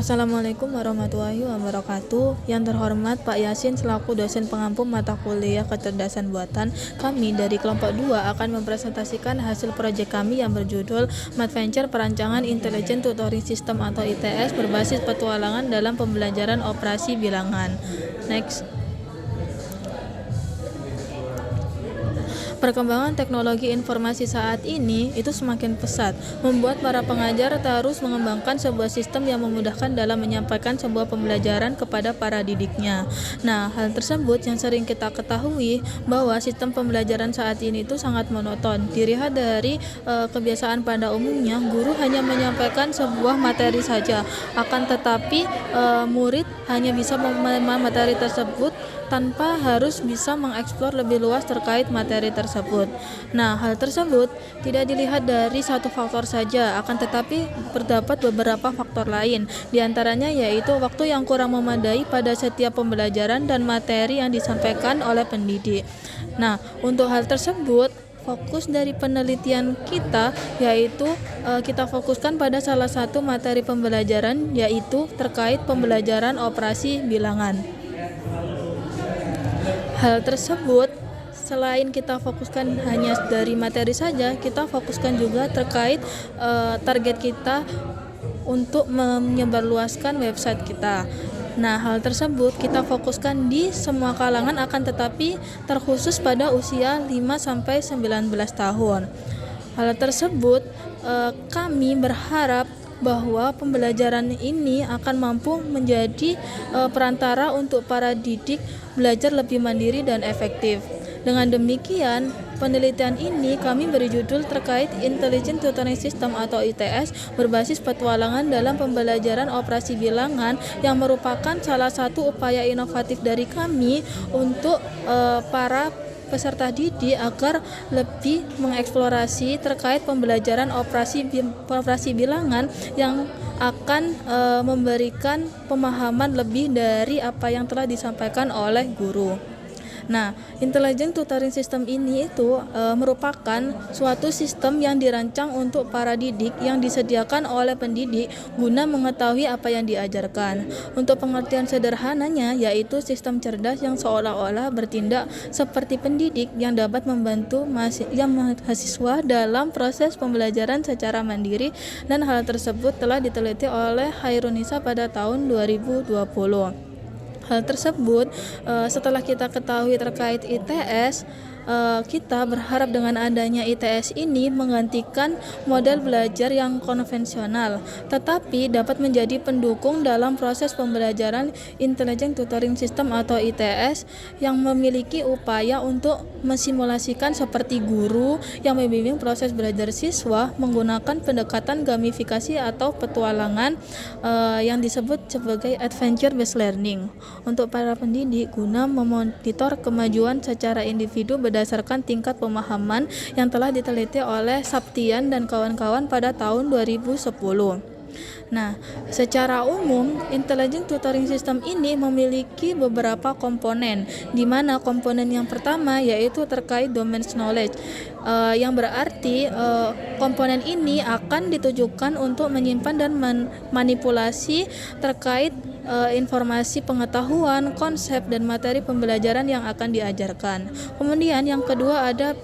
Assalamualaikum warahmatullahi wabarakatuh. Yang terhormat Pak Yasin selaku dosen pengampu mata kuliah kecerdasan buatan, kami dari kelompok 2 akan mempresentasikan hasil proyek kami yang berjudul Madventure Perancangan Intelligent Tutoring System atau ITS berbasis petualangan dalam pembelajaran operasi bilangan. Next. Perkembangan teknologi informasi saat ini itu semakin pesat, membuat para pengajar terus mengembangkan sebuah sistem yang memudahkan dalam menyampaikan sebuah pembelajaran kepada para didiknya. Nah, hal tersebut yang sering kita ketahui bahwa sistem pembelajaran saat ini itu sangat monoton. Dilihat dari kebiasaan pada umumnya, guru hanya menyampaikan sebuah materi saja, akan tetapi murid hanya bisa memahami materi tersebut tanpa harus bisa mengeksplor lebih luas terkait materi tersebut. Nah, hal tersebut tidak dilihat dari satu faktor saja, akan tetapi terdapat beberapa faktor lain. Di antaranya yaitu waktu yang kurang memadai pada setiap pembelajaran dan materi yang disampaikan oleh pendidik. Nah, untuk hal tersebut, fokus dari penelitian kita yaitu kita fokuskan pada salah satu materi pembelajaran yaitu terkait pembelajaran operasi bilangan. Hal tersebut selain kita fokuskan hanya dari materi saja, kita fokuskan juga terkait target kita untuk menyebarluaskan website kita. Nah, hal tersebut kita fokuskan di semua kalangan akan tetapi terkhusus pada usia 5-19 tahun. Hal tersebut kami berharap bahwa pembelajaran ini akan mampu menjadi perantara untuk para didik belajar lebih mandiri dan efektif. Dengan demikian, penelitian ini kami beri judul terkait Intelligent Tutoring System atau ITS berbasis petualangan dalam pembelajaran operasi bilangan yang merupakan salah satu upaya inovatif dari kami untuk para peserta didik agar lebih mengeksplorasi terkait pembelajaran operasi bilangan yang akan memberikan pemahaman lebih dari apa yang telah disampaikan oleh guru. Nah, Intelligent Tutoring System ini itu merupakan suatu sistem yang dirancang untuk para didik yang disediakan oleh pendidik guna mengetahui apa yang diajarkan. Untuk pengertian sederhananya yaitu sistem cerdas yang seolah-olah bertindak seperti pendidik yang dapat membantu mahasiswa dalam proses pembelajaran secara mandiri, dan hal tersebut telah diteliti oleh Hairunisa pada tahun 2020. Hal tersebut setelah kita ketahui terkait ITS, kita berharap dengan adanya ITS ini menggantikan model belajar yang konvensional, tetapi dapat menjadi pendukung dalam proses pembelajaran Intelligent Tutoring System atau ITS yang memiliki upaya untuk mensimulasikan seperti guru yang membimbing proses belajar siswa menggunakan pendekatan gamifikasi atau petualangan yang disebut sebagai adventure based learning untuk para pendidik guna memonitor kemajuan secara individu berdasarkan tingkat pemahaman yang telah diteliti oleh Saptian dan kawan-kawan pada tahun 2010. Nah, secara umum, Intelligent Tutoring System ini memiliki beberapa komponen, di mana komponen yang pertama yaitu terkait domain knowledge, yang berarti komponen ini akan ditujukan untuk menyimpan dan manipulasi terkait informasi pengetahuan, konsep, dan materi pembelajaran yang akan diajarkan. Kemudian yang kedua ada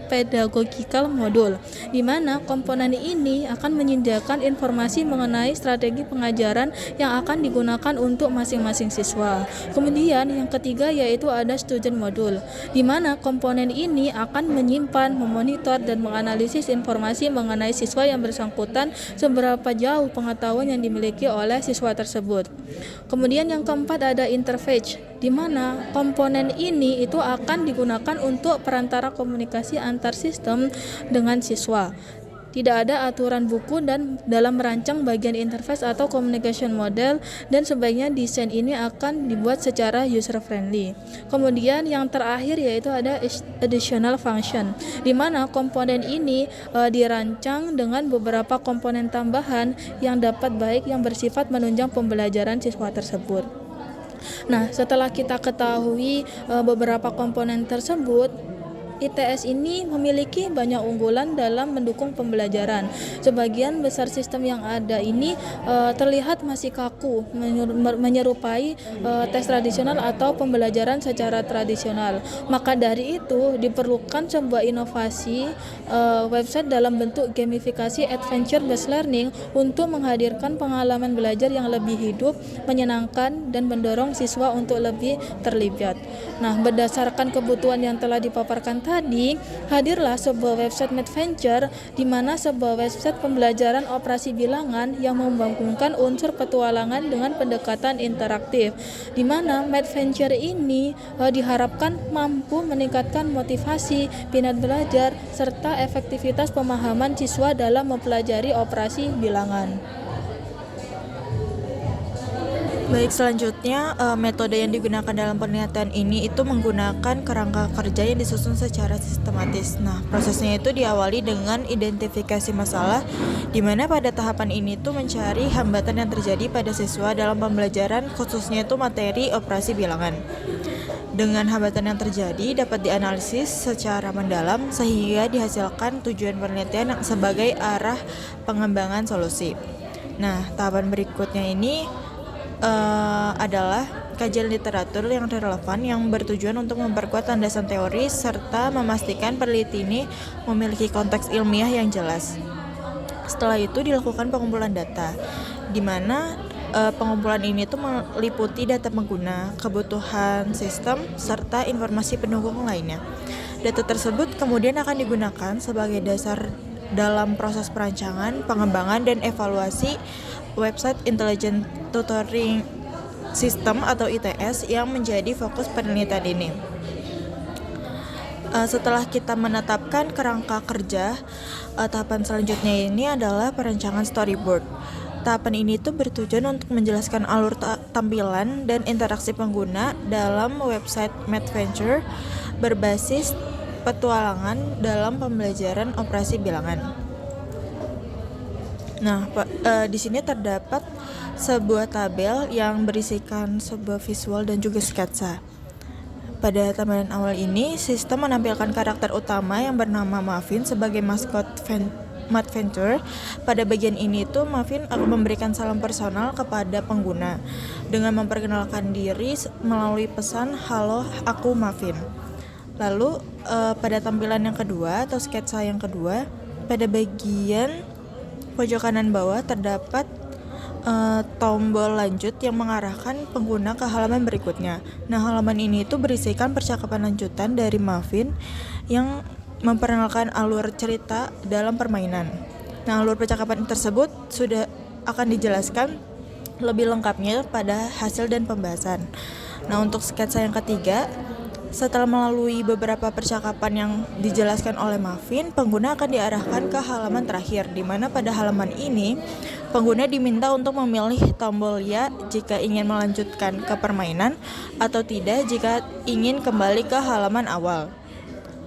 pedagogical module, di mana komponen ini akan menyediakan informasi mengenai strategi pengajaran yang akan digunakan untuk masing-masing siswa. Kemudian yang ketiga yaitu ada student module, di mana komponen ini akan menyimpan, memonitor, dan menganalisis informasi mengenai siswa yang bersangkutan seberapa jauh pengetahuan yang dimiliki oleh siswa tersebut. Kemudian yang keempat ada interface, di mana komponen ini itu akan digunakan untuk perantara komunikasi antar sistem dengan siswa. Tidak ada aturan buku dan dalam merancang bagian interface atau communication model, dan sebaiknya desain ini akan dibuat secara user friendly. Kemudian yang terakhir yaitu ada additional function, di mana komponen ini dirancang dengan beberapa komponen tambahan yang dapat baik yang bersifat menunjang pembelajaran siswa tersebut. Nah, setelah kita ketahui beberapa komponen tersebut, ITS ini memiliki banyak unggulan dalam mendukung pembelajaran. Sebagian besar sistem yang ada ini terlihat masih kaku, menyerupai tes tradisional atau pembelajaran secara tradisional. Maka dari itu diperlukan sebuah inovasi website dalam bentuk gamifikasi adventure based learning untuk menghadirkan pengalaman belajar yang lebih hidup, menyenangkan, dan mendorong siswa untuk lebih terlibat. Nah, berdasarkan kebutuhan yang telah dipaparkan tadi, hadirlah sebuah website Madventure, di mana sebuah website pembelajaran operasi bilangan yang menggabungkan unsur petualangan dengan pendekatan interaktif, di mana Madventure ini diharapkan mampu meningkatkan motivasi, minat belajar, serta efektivitas pemahaman siswa dalam mempelajari operasi bilangan. Baik, selanjutnya metode yang digunakan dalam penelitian ini itu menggunakan kerangka kerja yang disusun secara sistematis. Nah, prosesnya itu diawali dengan identifikasi masalah, di mana pada tahapan ini tuh mencari hambatan yang terjadi pada siswa dalam pembelajaran, khususnya itu materi operasi bilangan. Dengan hambatan yang terjadi dapat dianalisis secara mendalam sehingga dihasilkan tujuan penelitian sebagai arah pengembangan solusi. Nah, tahapan berikutnya ini adalah kajian literatur yang relevan yang bertujuan untuk memperkuat landasan teori serta memastikan peneliti ini memiliki konteks ilmiah yang jelas. Setelah itu dilakukan pengumpulan data, di mana pengumpulan ini tuh meliputi data pengguna, kebutuhan sistem, serta informasi pendukung lainnya. Data tersebut kemudian akan digunakan sebagai dasar dalam proses perancangan, pengembangan, dan evaluasi website Intelligent Tutoring System atau ITS yang menjadi fokus penelitian ini. Setelah kita menetapkan kerangka kerja, tahapan selanjutnya ini adalah perancangan storyboard. Tahapan ini tuh bertujuan untuk menjelaskan alur tampilan dan interaksi pengguna dalam website Madventure berbasis petualangan dalam pembelajaran operasi bilangan. Nah, di sini terdapat sebuah tabel yang berisikan sebuah visual dan juga sketsa. Pada tampilan awal ini, sistem menampilkan karakter utama yang bernama Muffin sebagai maskot Madventure. Pada bagian ini tuh Muffin akan memberikan salam personal kepada pengguna dengan memperkenalkan diri melalui pesan "Halo, aku Muffin". Lalu pada tampilan yang kedua atau sketsa yang kedua, pada bagian pojok kanan bawah terdapat tombol lanjut yang mengarahkan pengguna ke halaman berikutnya. Nah, halaman ini itu berisikan percakapan lanjutan dari Muffin yang memperkenalkan alur cerita dalam permainan. Nah, alur percakapan tersebut sudah akan dijelaskan lebih lengkapnya pada hasil dan pembahasan. Nah, untuk sketsa yang ketiga, setelah melalui beberapa percakapan yang dijelaskan oleh Muffin, pengguna akan diarahkan ke halaman terakhir, di mana pada halaman ini pengguna diminta untuk memilih tombol ya jika ingin melanjutkan ke permainan atau tidak jika ingin kembali ke halaman awal.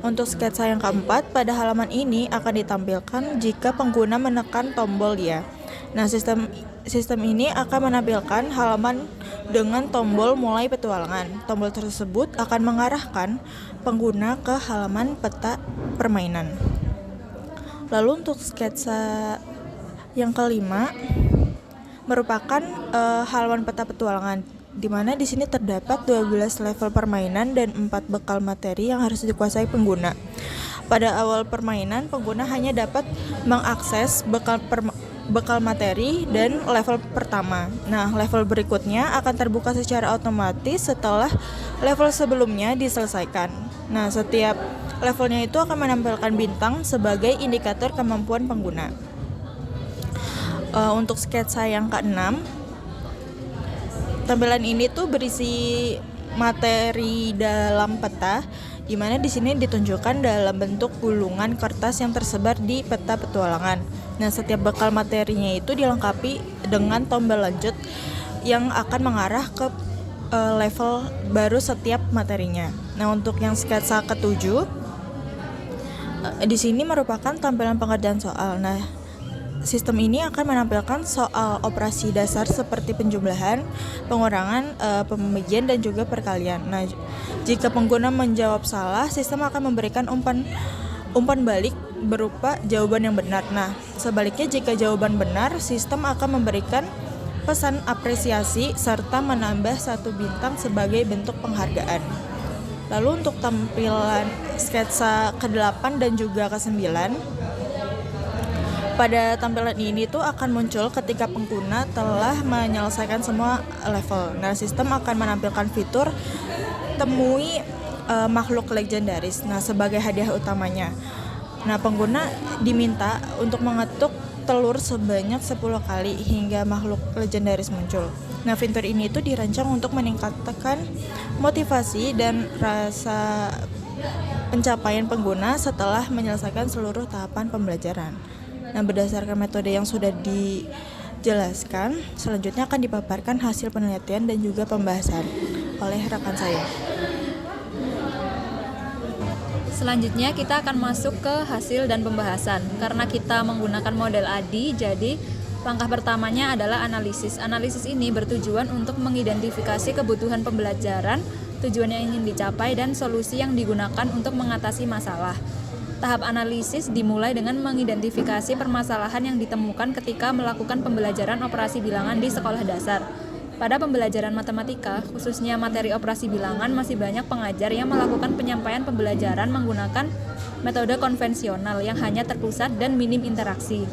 Untuk sketsa yang keempat, pada halaman ini akan ditampilkan jika pengguna menekan tombol ya. Nah, sistem ini akan menampilkan halaman dengan tombol mulai petualangan. Tombol tersebut akan mengarahkan pengguna ke halaman peta permainan. Lalu untuk sketsa yang kelima merupakan halaman peta petualangan, di mana di sini terdapat 12 level permainan dan 4 bekal materi yang harus dikuasai pengguna. Pada awal permainan, pengguna hanya dapat mengakses bekal materi dan level pertama. Nah, level berikutnya akan terbuka secara otomatis setelah level sebelumnya diselesaikan. Nah, setiap levelnya itu akan menampilkan bintang sebagai indikator kemampuan pengguna. Untuk sketsa yang keenam, tampilan ini tuh berisi materi dalam peta, di mana di sini ditunjukkan dalam bentuk gulungan kertas yang tersebar di peta petualangan. Nah, setiap bekal materinya itu dilengkapi dengan tombol lanjut yang akan mengarah ke level baru setiap materinya. Nah, untuk yang sketsa ketujuh, di sini merupakan tampilan pengerjaan soal. Nah, sistem ini akan menampilkan soal operasi dasar seperti penjumlahan, pengurangan, pembagian, dan juga perkalian. Nah, jika pengguna menjawab salah, sistem akan memberikan umpan balik berupa jawaban yang benar. Nah, sebaliknya jika jawaban benar, sistem akan memberikan pesan apresiasi serta menambah 1 bintang sebagai bentuk penghargaan. Lalu untuk tampilan sketsa ke-8 dan juga ke-9, pada tampilan ini tuh akan muncul ketika pengguna telah menyelesaikan semua level. Nah, sistem akan menampilkan fitur temui makhluk legendaris. Nah, sebagai hadiah utamanya. Nah, pengguna diminta untuk mengetuk telur sebanyak 10 kali hingga makhluk legendaris muncul. Nah, fitur ini tuh dirancang untuk meningkatkan motivasi dan rasa pencapaian pengguna setelah menyelesaikan seluruh tahapan pembelajaran. Nah, berdasarkan metode yang sudah dijelaskan, selanjutnya akan dipaparkan hasil penelitian dan juga pembahasan oleh rekan saya. Selanjutnya kita akan masuk ke hasil dan pembahasan. Karena kita menggunakan model ADI, jadi langkah pertamanya adalah analisis. Analisis ini bertujuan untuk mengidentifikasi kebutuhan pembelajaran, tujuan yang ingin dicapai, dan solusi yang digunakan untuk mengatasi masalah. Tahap analisis dimulai dengan mengidentifikasi permasalahan yang ditemukan ketika melakukan pembelajaran operasi bilangan di sekolah dasar. Pada pembelajaran matematika, khususnya materi operasi bilangan, masih banyak pengajar yang melakukan penyampaian pembelajaran menggunakan metode konvensional yang hanya terpusat dan minim interaksi.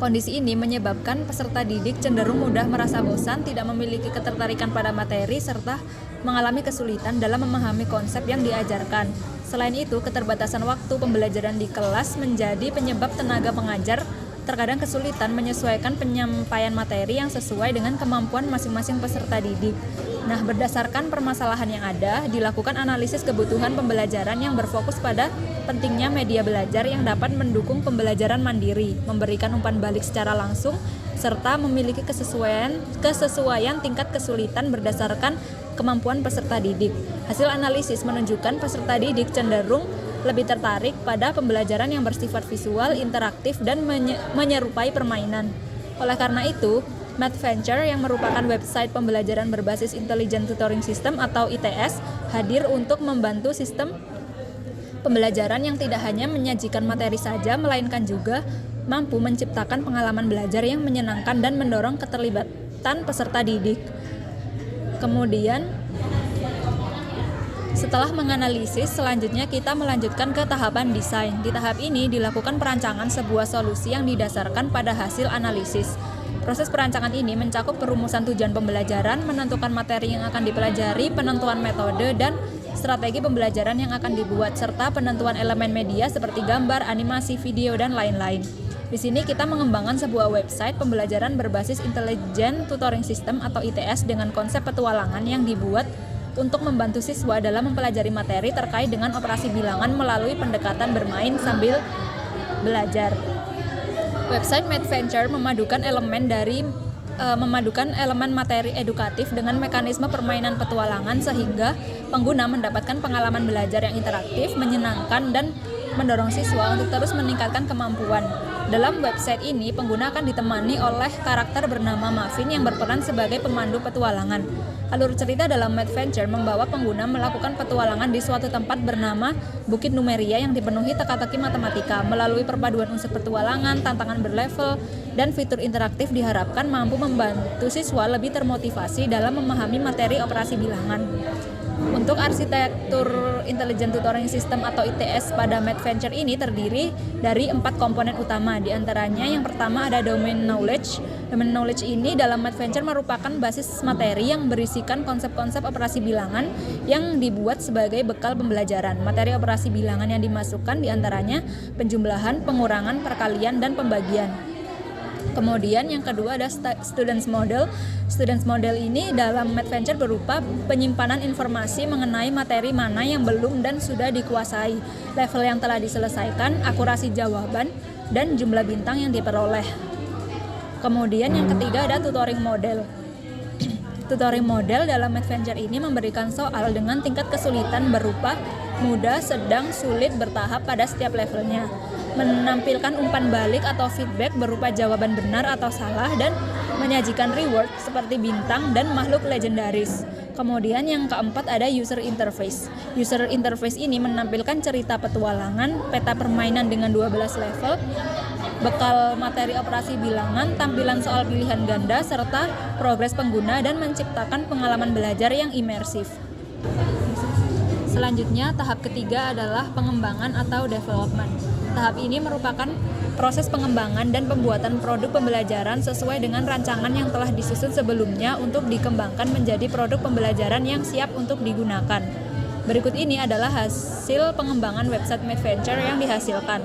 Kondisi ini menyebabkan peserta didik cenderung mudah merasa bosan, tidak memiliki ketertarikan pada materi, serta mengalami kesulitan dalam memahami konsep yang diajarkan. Selain itu, keterbatasan waktu pembelajaran di kelas menjadi penyebab tenaga pengajar terkadang kesulitan menyesuaikan penyampaian materi yang sesuai dengan kemampuan masing-masing peserta didik. Nah, berdasarkan permasalahan yang ada, dilakukan analisis kebutuhan pembelajaran yang berfokus pada pentingnya media belajar yang dapat mendukung pembelajaran mandiri, memberikan umpan balik secara langsung, serta memiliki kesesuaian tingkat kesulitan berdasarkan kemampuan peserta didik. Hasil analisis menunjukkan peserta didik cenderung lebih tertarik pada pembelajaran yang bersifat visual, interaktif, dan menyerupai permainan. Oleh karena itu, MathVenture yang merupakan website pembelajaran berbasis Intelligent Tutoring System atau ITS hadir untuk membantu sistem pembelajaran yang tidak hanya menyajikan materi saja, melainkan juga mampu menciptakan pengalaman belajar yang menyenangkan dan mendorong keterlibatan peserta didik. Kemudian, setelah menganalisis, selanjutnya kita melanjutkan ke tahapan desain. Di tahap ini dilakukan perancangan sebuah solusi yang didasarkan pada hasil analisis. Proses perancangan ini mencakup perumusan tujuan pembelajaran, menentukan materi yang akan dipelajari, penentuan metode dan strategi pembelajaran yang akan dibuat, serta penentuan elemen media seperti gambar, animasi, video, dan lain-lain. Di sini kita mengembangkan sebuah website pembelajaran berbasis Intelligent Tutoring System atau ITS dengan konsep petualangan yang dibuat untuk membantu siswa dalam mempelajari materi terkait dengan operasi bilangan melalui pendekatan bermain sambil belajar. Website MathVenture memadukan elemen materi edukatif dengan mekanisme permainan petualangan sehingga pengguna mendapatkan pengalaman belajar yang interaktif, menyenangkan, dan mendorong siswa untuk terus meningkatkan kemampuan. Dalam website ini, pengguna akan ditemani oleh karakter bernama Muffin yang berperan sebagai pemandu petualangan. Alur cerita dalam MathVenture membawa pengguna melakukan petualangan di suatu tempat bernama Bukit Numeria yang dipenuhi teka-teki matematika. Melalui perpaduan unsur petualangan, tantangan berlevel, dan fitur interaktif diharapkan mampu membantu siswa lebih termotivasi dalam memahami materi operasi bilangan. Untuk arsitektur Intelligent Tutoring System atau ITS pada MathVenture ini terdiri dari 4 komponen utama. Di antaranya yang pertama ada Domain Knowledge. Domain Knowledge ini dalam MathVenture merupakan basis materi yang berisikan konsep-konsep operasi bilangan yang dibuat sebagai bekal pembelajaran. Materi operasi bilangan yang dimasukkan di antaranya penjumlahan, pengurangan, perkalian, dan pembagian. Kemudian yang kedua ada Students Model. Students Model ini dalam MathVenture berupa penyimpanan informasi mengenai materi mana yang belum dan sudah dikuasai, level yang telah diselesaikan, akurasi jawaban, dan jumlah bintang yang diperoleh. Kemudian yang ketiga ada Tutoring Model. Tutoring Model dalam MathVenture ini memberikan soal dengan tingkat kesulitan berupa mudah, sedang, sulit, bertahap pada setiap levelnya. Menampilkan umpan balik atau feedback berupa jawaban benar atau salah dan menyajikan reward seperti bintang dan makhluk legendaris. Kemudian yang keempat ada user interface. User interface ini menampilkan cerita petualangan, peta permainan dengan 12 level, bekal materi operasi bilangan, tampilan soal pilihan ganda, serta progres pengguna dan menciptakan pengalaman belajar yang imersif. Selanjutnya, tahap ketiga adalah pengembangan atau development. Tahap ini merupakan proses pengembangan dan pembuatan produk pembelajaran sesuai dengan rancangan yang telah disusun sebelumnya untuk dikembangkan menjadi produk pembelajaran yang siap untuk digunakan. Berikut ini adalah hasil pengembangan website Madventure yang dihasilkan.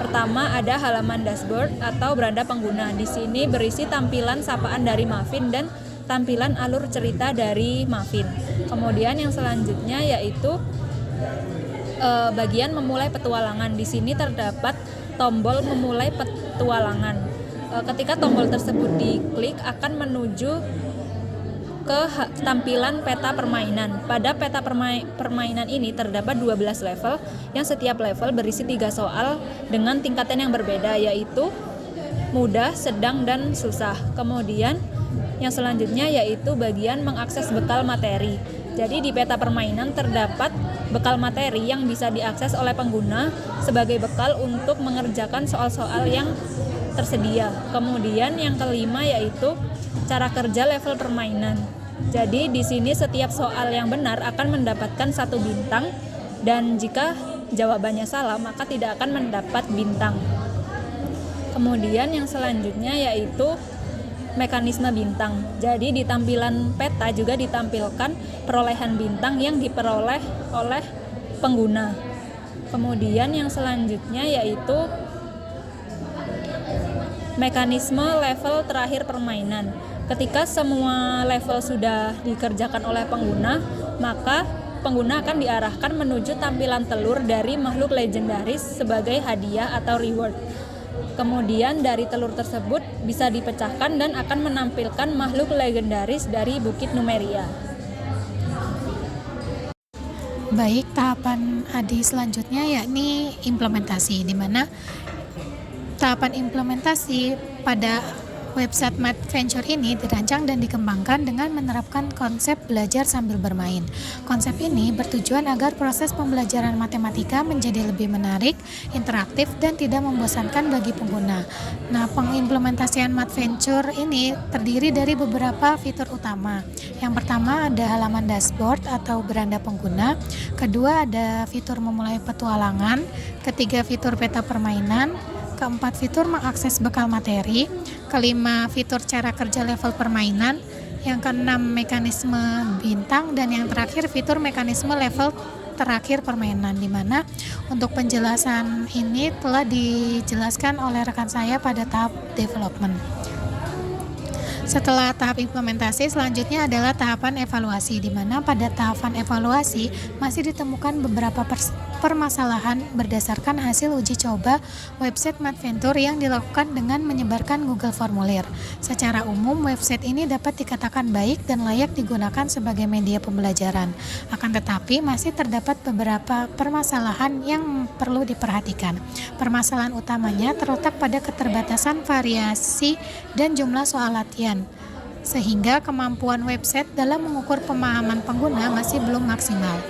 Pertama, ada halaman dashboard atau beranda pengguna. Di sini berisi tampilan sapaan dari Muffin dan tampilan alur cerita dari Muffin. Kemudian yang selanjutnya yaitu bagian memulai petualangan. Di sini terdapat tombol memulai petualangan. Ketika tombol tersebut diklik akan menuju ke tampilan peta permainan. Pada peta permainan ini terdapat 12 level yang setiap level berisi 3 soal dengan tingkatan yang berbeda, yaitu mudah, sedang, dan susah. Kemudian yang selanjutnya yaitu bagian mengakses bekal materi. Jadi di peta permainan terdapat bekal materi yang bisa diakses oleh pengguna sebagai bekal untuk mengerjakan soal-soal yang tersedia. Kemudian yang kelima yaitu cara kerja level permainan. Jadi di sini setiap soal yang benar akan mendapatkan 1 bintang dan jika jawabannya salah maka tidak akan mendapat bintang. Kemudian yang selanjutnya yaitu mekanisme bintang. Jadi di tampilan peta juga ditampilkan perolehan bintang yang diperoleh oleh pengguna. Kemudian yang selanjutnya yaitu mekanisme level terakhir permainan. Ketika semua level sudah dikerjakan oleh pengguna, maka pengguna akan diarahkan menuju tampilan telur dari makhluk legendaris sebagai hadiah atau reward. Kemudian dari telur tersebut bisa dipecahkan dan akan menampilkan makhluk legendaris dari Bukit Numeria. Baik, tahapan ADI selanjutnya yakni implementasi, di mana tahapan implementasi pada website Madventure ini dirancang dan dikembangkan dengan menerapkan konsep belajar sambil bermain. Konsep ini bertujuan agar proses pembelajaran matematika menjadi lebih menarik, interaktif, dan tidak membosankan bagi pengguna. Nah, pengimplementasian Madventure ini terdiri dari beberapa fitur utama. Yang pertama ada halaman dashboard atau beranda pengguna, kedua ada fitur memulai petualangan, ketiga fitur peta permainan, keempat fitur mengakses bekal materi, kelima fitur cara kerja level permainan, yang keenam mekanisme bintang, dan yang terakhir fitur mekanisme level terakhir permainan, di mana untuk penjelasan ini telah dijelaskan oleh rekan saya pada tahap development. Setelah tahap implementasi, selanjutnya adalah tahapan evaluasi, di mana pada tahapan evaluasi masih ditemukan beberapa permasalahan berdasarkan hasil uji coba website Madventure yang dilakukan dengan menyebarkan Google Formulir. Secara umum, website ini dapat dikatakan baik dan layak digunakan sebagai media pembelajaran. Akan tetapi, masih terdapat beberapa permasalahan yang perlu diperhatikan. Permasalahan utamanya terletak pada keterbatasan variasi dan jumlah soal latihan, sehingga kemampuan website dalam mengukur pemahaman pengguna masih belum maksimal.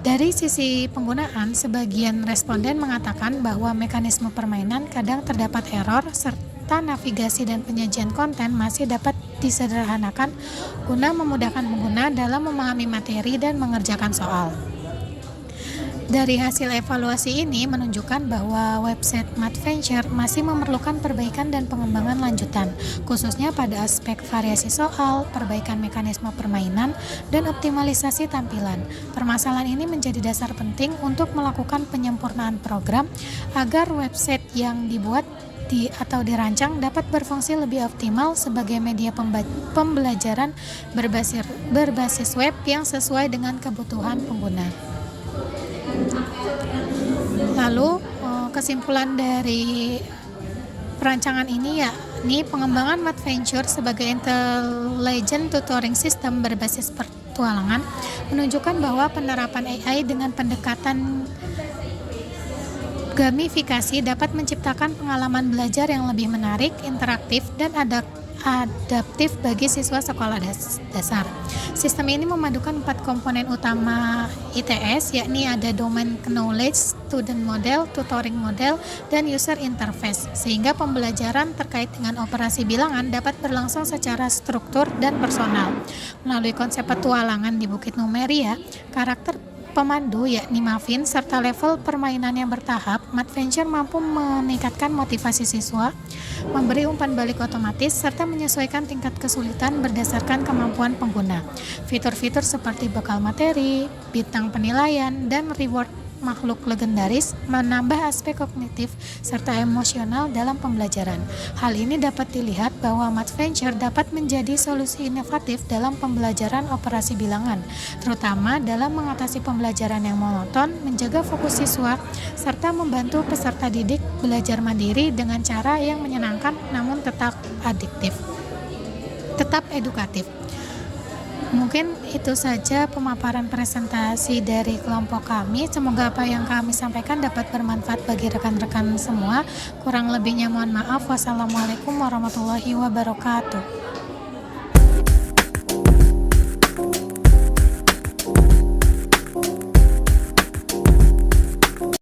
Dari sisi penggunaan, sebagian responden mengatakan bahwa mekanisme permainan kadang terdapat error serta navigasi dan penyajian konten masih dapat disederhanakan guna memudahkan pengguna dalam memahami materi dan mengerjakan soal. Dari hasil evaluasi ini menunjukkan bahwa website Madventure masih memerlukan perbaikan dan pengembangan lanjutan, khususnya pada aspek variasi soal, perbaikan mekanisme permainan, dan optimalisasi tampilan. Permasalahan ini menjadi dasar penting untuk melakukan penyempurnaan program agar website yang dibuat atau dirancang dapat berfungsi lebih optimal sebagai media pembelajaran berbasis web yang sesuai dengan kebutuhan pengguna. Lalu kesimpulan dari perancangan ini yakni pengembangan Madventure sebagai intelligent tutoring system berbasis petualangan menunjukkan bahwa penerapan AI dengan pendekatan gamifikasi dapat menciptakan pengalaman belajar yang lebih menarik, interaktif, dan adaptif bagi siswa sekolah dasar. Sistem ini memadukan 4 komponen utama ITS, yakni ada Domain Knowledge, Student Model, Tutoring Model, dan User Interface, sehingga pembelajaran terkait dengan operasi bilangan dapat berlangsung secara struktur dan personal. Melalui konsep petualangan di Bukit Numeria, karakter pemandu yakni Muffin serta level permainan yang bertahap, Madventure mampu meningkatkan motivasi siswa, memberi umpan balik otomatis, serta menyesuaikan tingkat kesulitan berdasarkan kemampuan pengguna. Fitur-fitur seperti bekal materi, bintang penilaian, dan reward makhluk legendaris menambah aspek kognitif serta emosional dalam pembelajaran. Hal ini dapat dilihat bahwa Madventure dapat menjadi solusi inovatif dalam pembelajaran operasi bilangan, terutama dalam mengatasi pembelajaran yang monoton, menjaga fokus siswa, serta membantu peserta didik belajar mandiri dengan cara yang menyenangkan namun tetap edukatif. Mungkin itu saja pemaparan presentasi dari kelompok kami. Semoga apa yang kami sampaikan dapat bermanfaat bagi rekan-rekan semua. Kurang lebihnya mohon maaf. Wassalamualaikum warahmatullahi wabarakatuh.